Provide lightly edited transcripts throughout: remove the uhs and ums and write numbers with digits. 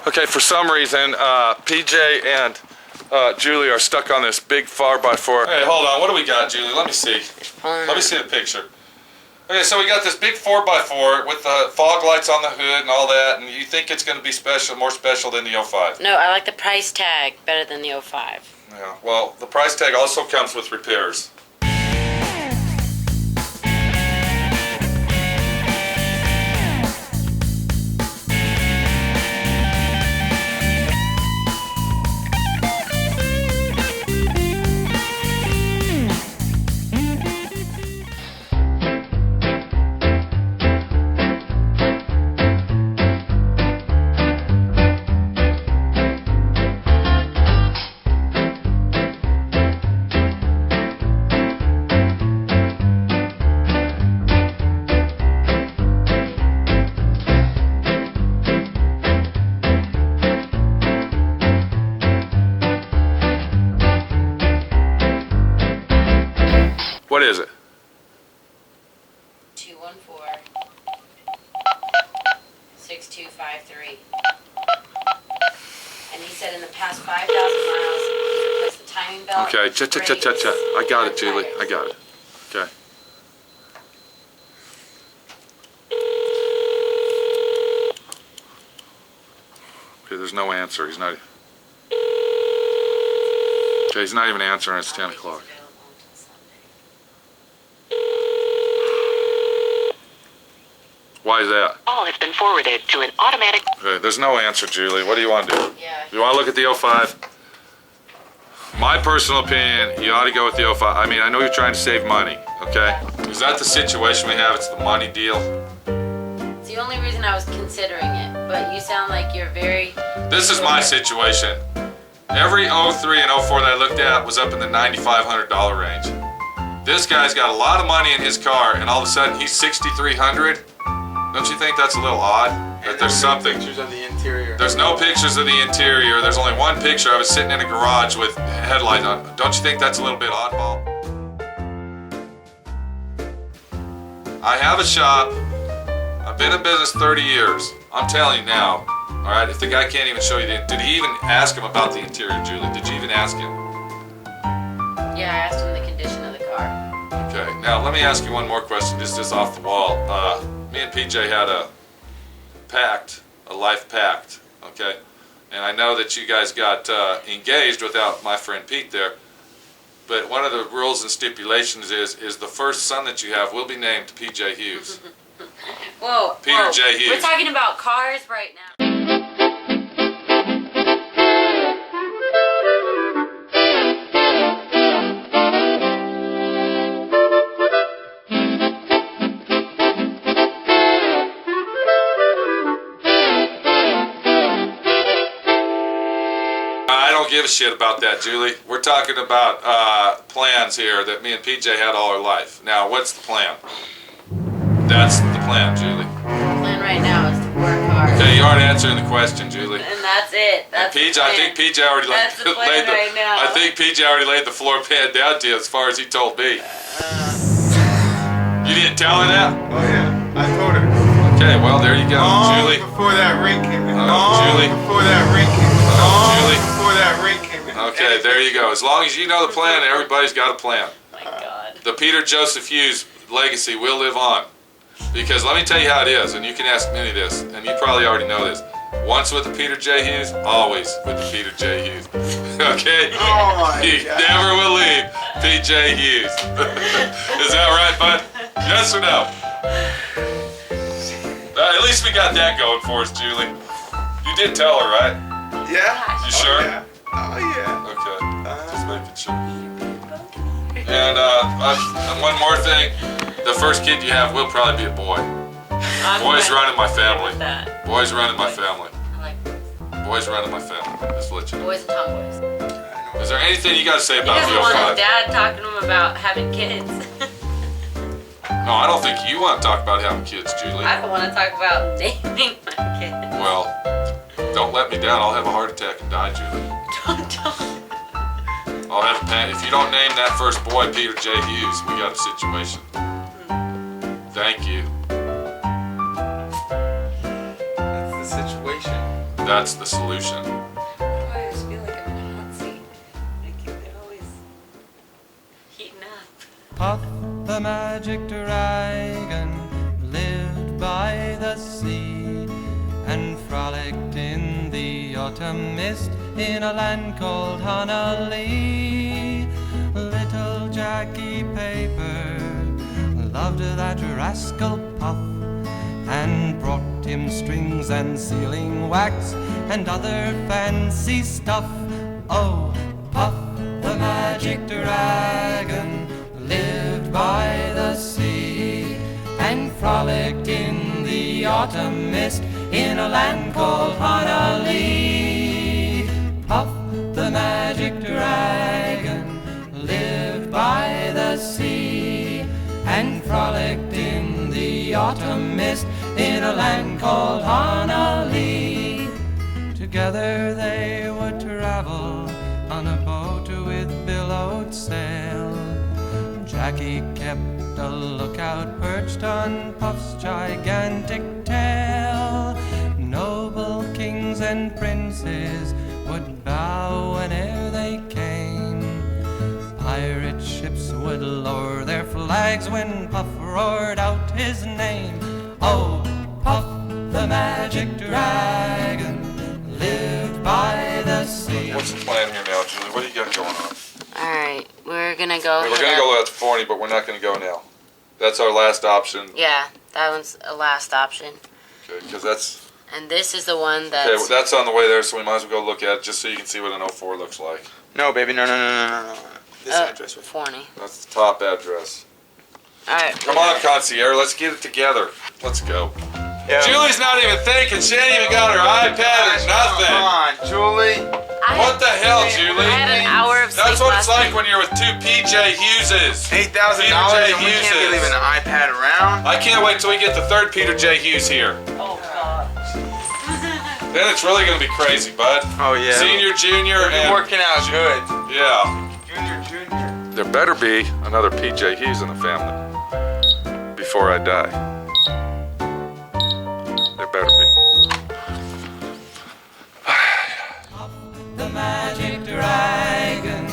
Okay, for some reason, PJ and Julie are stuck on this big 4x4. Hey, hold on. What do we got, Julie? Let me see. Let me see the picture. Okay, so we got this big 4x4 with the fog lights on the hood and all that, and you think it's going to be special, more special than the 05? No, I like the price tag better than the 05. Yeah, well, the price tag also comes with repairs. What is it? 214-6253. And he said in the past 5,000 miles, he's replaced the timing belt. Okay, cha-cha-cha-cha-cha. I got it, Julie. I got it. Okay. Okay, there's no answer. He's not. Okay, he's not even answering. It's 10 o'clock. Why is that? Call has been forwarded to an automatic. Okay, there's no answer, Julie. What do you want to do? Yeah. You want to look at the 05? My personal opinion, you ought to go with the 05. I mean, I know you're trying to save money, okay? Is that the situation we have? It's the money deal? It's the only reason I was considering it, but you sound like you're very... This is my situation. Every 03 and 04 that I looked at was up in the $9,500 range. This guy's got a lot of money in his car, and all of a sudden he's $6,300. Don't you think that's a little odd? That there's something. Pictures of the interior. There's no pictures of the interior. There's only one picture of it sitting in a garage with headlights on. Don't you think that's a little bit oddball? I have a shop. I've been in business 30 years. I'm telling you now. All right, if the guy can't even show you did he even ask him about the interior, Julie? Did you even ask him? Yeah, I asked him the condition of the car. Okay, now let me ask you one more question, just off the wall. Me and PJ had a life pact, okay? And I know that you guys got engaged without my friend Pete there, but one of the rules and stipulations is the first son that you have will be named PJ Hughes. Whoa, Peter J. Hughes. We're talking about cars right now. I don't give a shit about that, Julie. We're talking about plans here that me and PJ had all our life. Now, what's the plan? That's the plan, Julie. The plan right now is to work hard. Okay, you aren't answering the question, Julie. And that's it. That's PJ, I think PJ already That's the plan right now. I think PJ already laid the floor pan down to you as far as he told me. You didn't tell her that? Oh yeah, I told her. Okay, well there you go, Julie. Before that ring came in. Julie. Before that ring came in. Julie. Before that ring came in. Okay, there you go. As long as you know the plan, everybody's got a plan. Oh my God. The Peter Joseph Hughes legacy will live on. Because let me tell you how it is, and you can ask Minnie this, and you probably already know this. Once with the Peter J. Hughes, always with the Peter J. Hughes. Okay? Oh my You God. never will leave PJ Hughes. Is that right, bud? Yes or no? At least we got that going for us, Julie. You did tell her, right? Yeah. You sure? Oh yeah. Oh yeah. Okay. Just making sure. And one more thing. The first kid you have will probably be a boy. Boys running my family. That. Boys running my family. I like Boys running my family. Just to let you know. boys and tomboys. Is there anything you got to say He about doesn't want his the 05? dad talking to him about having kids. No, I don't think you want to talk about having kids, Julie. I don't want to talk about naming my kids. Well, don't let me down. I'll have a heart attack and die, Julie. Don't. I'll have a panic. If you don't name that first boy Peter J. Hughes, we got a situation. Thank you. That's the situation. that's the solution. Oh, I just feel like I'm in a hot seat. Like they're always heating up. Puff the magic dragon lived by the sea and frolicked in the autumn mist in a land called Honolulu. Little Jackie Paper loved that rascal Puff and brought him strings and sealing wax and other fancy stuff. Oh, Puff the magic dragon lived by the sea and frolicked in the autumn mist in a land called Honolulu. Puff the magic dragon lived by the sea and frolicked in the autumn mist in a land called Honolulu. Together they would travel on a boat with billowed sail. Jackie kept a lookout perched on Puff's gigantic tail. Noble kings and princes would bow whene'er they came. Pirate ships would lower their flags when Puff roared out his name. Oh, Puff the magic dragon lived by the sea. What's the plan here now, Julie? What do you got going on? Alright, we're gonna go. We're gonna go out to Forney, but we're not gonna go now. That's our last option. Yeah, that one's a last option. Okay, because that's And this is the one that's. okay. Well, that's on the way there, so we might as well go look at it just so you can see what an 04 looks like. No, baby, no. This address. Forney. That's the top address. Alright. Come on, concierge, let's get it together. Let's go. Yeah. Julie's not even thinking. She ain't even got her iPad or Come nothing. on, Julie. What the hell, Julie? I had an hour of sleep. That's what it's last like night. when you're with two PJ Hugheses. $8,000 Peter J. and we can't be Hughes. leaving an iPad around. I can't wait till we get the third Peter J. Hughes here. Oh, God. Then it's really gonna be crazy, bud. Oh yeah. Senior, junior, We're and working out good. yeah. Junior. There better be another PJ Hughes in the family before I die. There better be. The magic dragon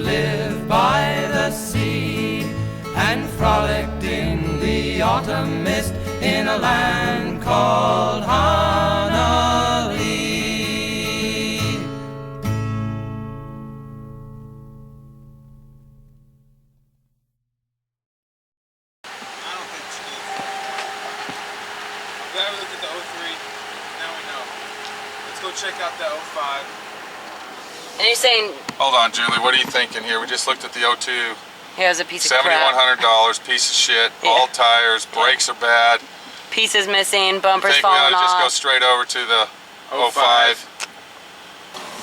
lived by the sea and frolicked in the autumn mist in a land called Honolulu. I don't think she needs it. I'm glad we looked at the 03. Now we know. Let's go check out the 05. And you're saying Hold on, Julie. What are you thinking here? We just looked at the 02. here's a piece of crap. $7,100, piece of shit. All tires, brakes are bad. Pieces missing, I bumpers think we ought falling to just go off. straight over to the 05.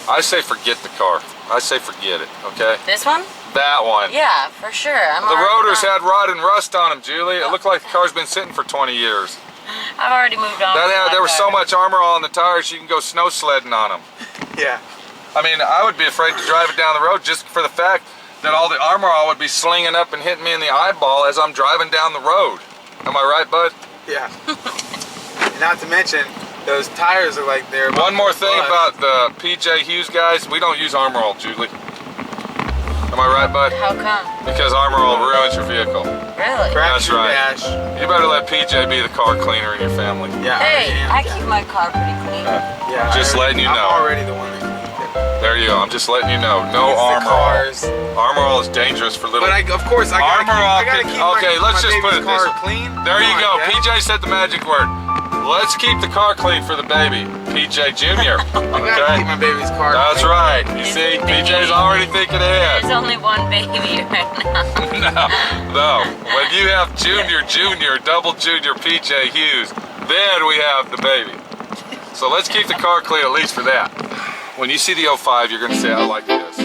I say forget the car. I say forget it. Okay. This one? That one. Yeah, for sure. I'm The already rotors done. had rot and rust on them, Julie. It looked like the car's been sitting for 20 years. I've already moved on. There was so much armor all on the tires, you can go snow sledding on them. Yeah. I mean, I would be afraid to drive it down the road just for the fact that all the armor all would be slinging up and hitting me in the eyeball as I'm driving down the road. Am I right, bud? Yeah. And not to mention, those tires are like they're. One more thing bust. about the PJ Hughes guys, we don't use armor all, Julie. Am I right, bud? How come? Because armor all ruins your vehicle. Really? Crack That's your right. dash. You better let PJ be the car cleaner in your family. Yeah. Hey, I I keep my car pretty clean. Yeah. Just letting you know. I'm already the one that cleaned it. There you go. I'm just letting you know. No It's the armor all. cars. Armor all is dangerous for little. But of course, I gotta Armor keep, all I gotta can- keep okay, my, let's my just put baby's it this car way. clean. There you Come go. on, Dad. PJ said the magic word. Let's keep the car clean for the baby. PJ Junior. I gotta Okay. keep my baby's car That's clean. right. You It's see, a baby. PJ's already thinking There's ahead. only one baby right now. No. When you have Junior, double Junior PJ Hughes, then we have the baby. So let's keep the car clean at least for that. When you see the 05, you're going to say, I like this.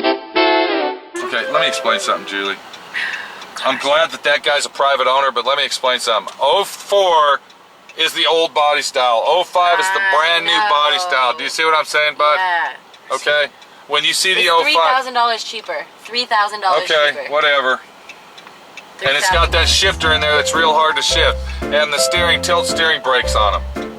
Okay, let me explain something, Julie. I'm glad that that guy's a private owner, but let me explain something. 04 is the old body style. 05 is the brand new body style. Do you see what I'm saying, bud? Yeah. Okay? When you see the It's 05. $3,000 cheaper. $3,000 Okay, cheaper. whatever. And it's got that $3,000. shifter in there that's real hard to shift. And the tilt steering brakes on them.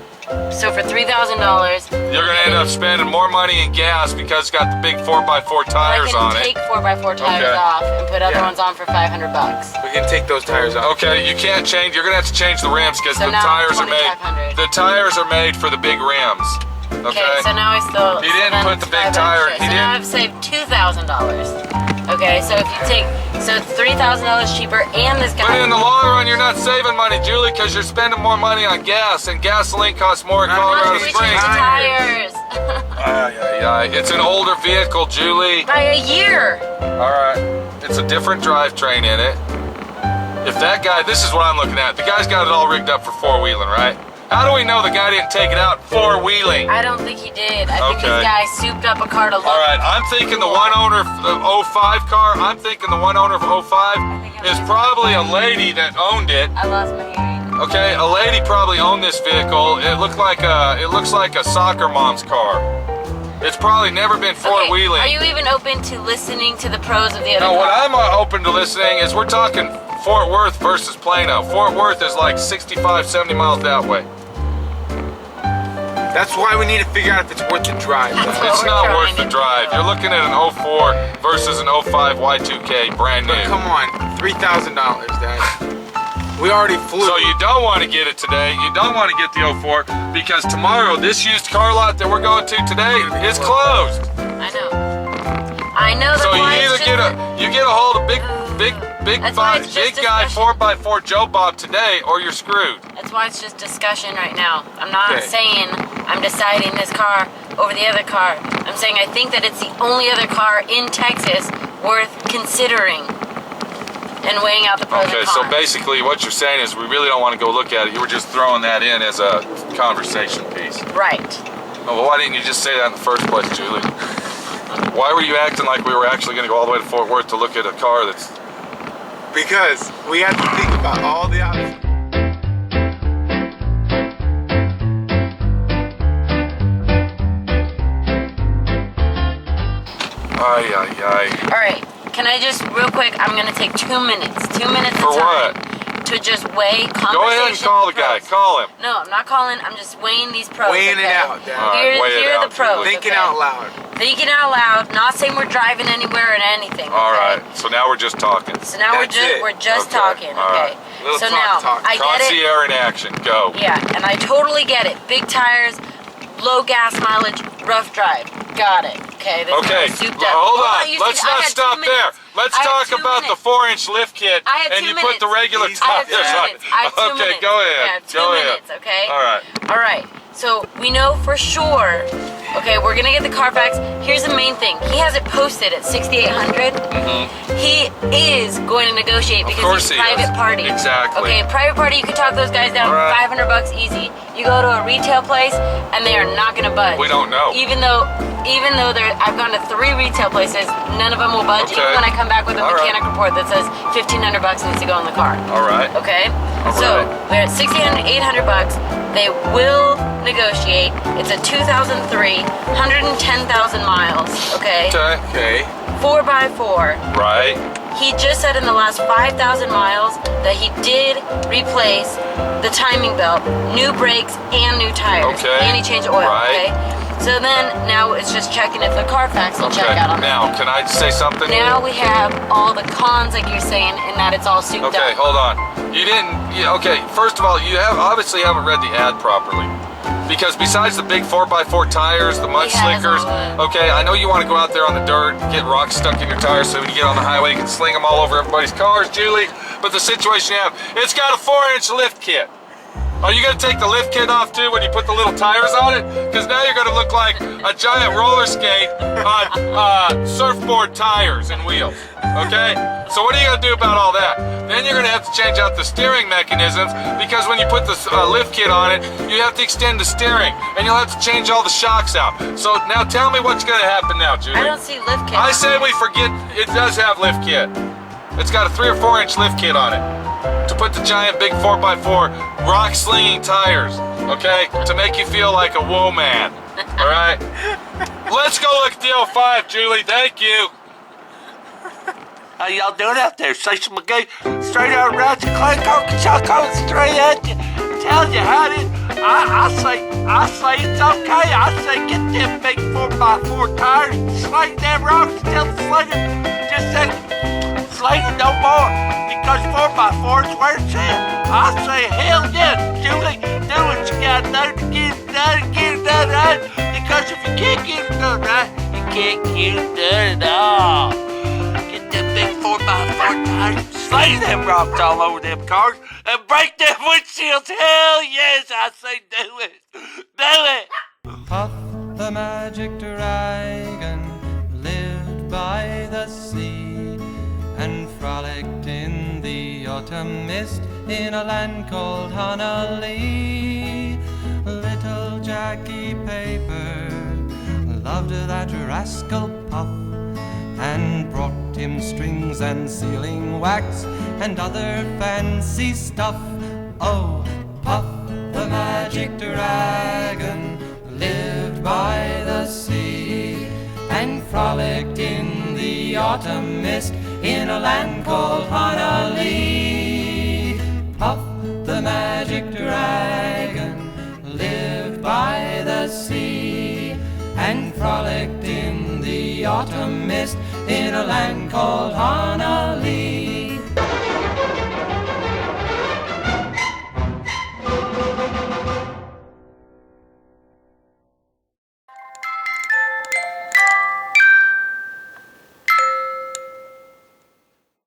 So for $3,000, You're gonna end up spending more money in gas because it's got the big 4x4 tires I on can it. take 4x4 tires Okay. off and put other Yeah. ones on for $500. We can take those tires out. Okay, you can't change. You're gonna have to change the rims because So the now tires are made. $2,500. The tires are made for the big rims. Okay. Okay, so now I still. He didn't then put the it's big 500 tire- shit. he So now didn't- I've saved $2,000. Okay, so if you take, so it's $3,000 cheaper, and this But guy. in the long run, you're not saving money, Julie, because you're spending more money on gas, and gasoline costs more at Not Colorado much, we Springs. changed the tires It's an older vehicle, Julie. by a year. All right, it's a different drivetrain in it. If that guy, this is what I'm looking at. The guy's got it all rigged up for four-wheeling, right? How do we know the guy didn't take it out four-wheeling? I don't think he did. I think Okay. this guy souped up a car to look. All right, I'm thinking the one owner of the 05 car, I'm thinking the one owner of 05 is probably a lady that owned it. I lost my hearing. Okay, a lady probably owned this vehicle. It looks like a soccer mom's car. It's probably never been four-wheeling. Okay, are you even open to listening to the pros of the other No, what car? I'm open to listening is we're talking Fort Worth versus Plano. Fort Worth is like 65, 70 miles that way. That's why we need to figure out if it's worth the drive. That's though. what It's we're not trying worth the to drive. do. You're looking at an 04 versus an 05 Y2K, brand new. But come on, $3,000, Dad. We already flew. So you don't want to get it today. You don't want to get the 04 because tomorrow this used car lot that we're going to today is closed. I know. I know. That's So you why it's either just get a hold of big That's why it's just guy discussion. 4x4 Joe Bob today, or you're screwed. That's why it's just discussion right now. I'm not Okay. saying I'm deciding this car over the other car. I'm saying I think that it's the only other car in Texas worth considering and weighing out the pros Okay, and so cons. basically what you're saying is we really don't want to go look at it. You were just throwing that in as a conversation piece. Right. Oh, well, why didn't you just say that in the first place, Julie? Why were you acting like we were actually going to go all the way to Fort Worth to look at a car that's... Because we have to think about all the options. Ay, ay, ay. All right. Can I just real quick? I'm gonna take 2 minutes. 2 minutes For of time what? to just weigh conversation. Go ahead and call the guy. pros. Call him. No, I'm not calling. I'm just weighing these pros. Weighing it okay? out, Dad. All right, Here, weigh it here are out, the pros. Julie. Thinking okay? out loud. Thinking out loud. Not saying we're driving anywhere or anything. All okay? right, so now we're just talking. So now That's it. we're just Okay, talking. all Okay. right. Little So talk, now talk. I get it. Concierge in action. Go. Yeah, and I totally get it. Big tires, low gas mileage, rough drive. Got it. Okay. This Okay, is souped up. hold Well, on. you Let's see, I not had 2 stop there. minutes. Let's I had talk 2 about the minutes. 4-inch lift kit, I had and 2 you put the minutes. regular I had 2 tires on. minutes. I had 2 Okay, minutes. go ahead. Yeah, 2 Go ahead. minutes. Okay. All right. All right. So we know for sure. Okay, we're gonna get the Carfax. Here's the main thing. He has it posted at 6,800. He is going to negotiate because Mm-hmm. course he's he private is. party. Exactly. Okay, private party. You can talk those guys down All right. $500 easy. You go to a retail place and they are not gonna budge. We don't know. Even though I've gone to 3 retail places, none of them will budge. Okay. Even when I come back with a All right. mechanic report that says $1,500 needs to go in the car. All right. Okay? All So right. we're at $6,800. They will negotiate. It's a 2003, 110,000 miles. Okay? Okay. Okay. 4x4. Right. He just said in the last 5,000 miles that he did replace the timing belt, new brakes, and new tires. Okay. And he changed oil. Right. Okay? So then now it's just checking if the Carfax will Okay. check out on it. Now, can I say something? Now we have all the cons, like you're saying, in that it's all souped Okay, up. hold on. You didn't. Okay, first of all, you obviously haven't read the ad properly. Because besides the big 4x4 tires, the mud He has slickers, all that. okay, I know you want to go out there on the dirt, get rocks stuck in your tires so when you get on the highway you can sling them all over everybody's cars, Julie. But the situation you have, it's got a 4-inch lift kit. Are you going to take the lift kit off too when you put the little tires on it? Because now you're going to look like a giant roller skate on surfboard tires and wheels. Okay? So what are you going to do about all that? Then you're going to have to change out the steering mechanisms because when you put the lift kit on it, you have to extend the steering and you'll have to change all the shocks out. So now tell me what's going to happen now, Julie. I don't see lift kit. I say we forget it does have lift kit. It's got a 3 or 4 inch lift kit on it to put the giant big 4x4 rock slinging tires, okay? To make you feel like a whoa man, all right? Let's go look at the 05, Julie. Thank you. How y'all doing out there? Station McGee, straight out of Roger Clark, Arkansas, coming straight at you. Telling you how it is. I say it's okay. I say get them big 4x4 tires, slide them rocks, tell the slater, just say, Slater no more, because 4x4 is where it's at. I say hell yes, Julie, do what you gotta do to get it done right, because if you can't get it done right, you can't get it done at all. Them big 4x4 tires, slay them rocks all over them cars, and break them windshields. Hell yes, I say do it. Do it. Puff the magic dragon lived by the sea and frolicked in the autumn mist in a land called Honolulu. Little Jackie Paper loved that rascal Puff and brought him strings and sealing wax and other fancy stuff. Oh, Puff the magic dragon lived by the sea and frolicked in the autumn mist in a land called Honolulu. Puff the magic dragon lived by the sea and frolicked in the autumn mist in a land called Honolulu.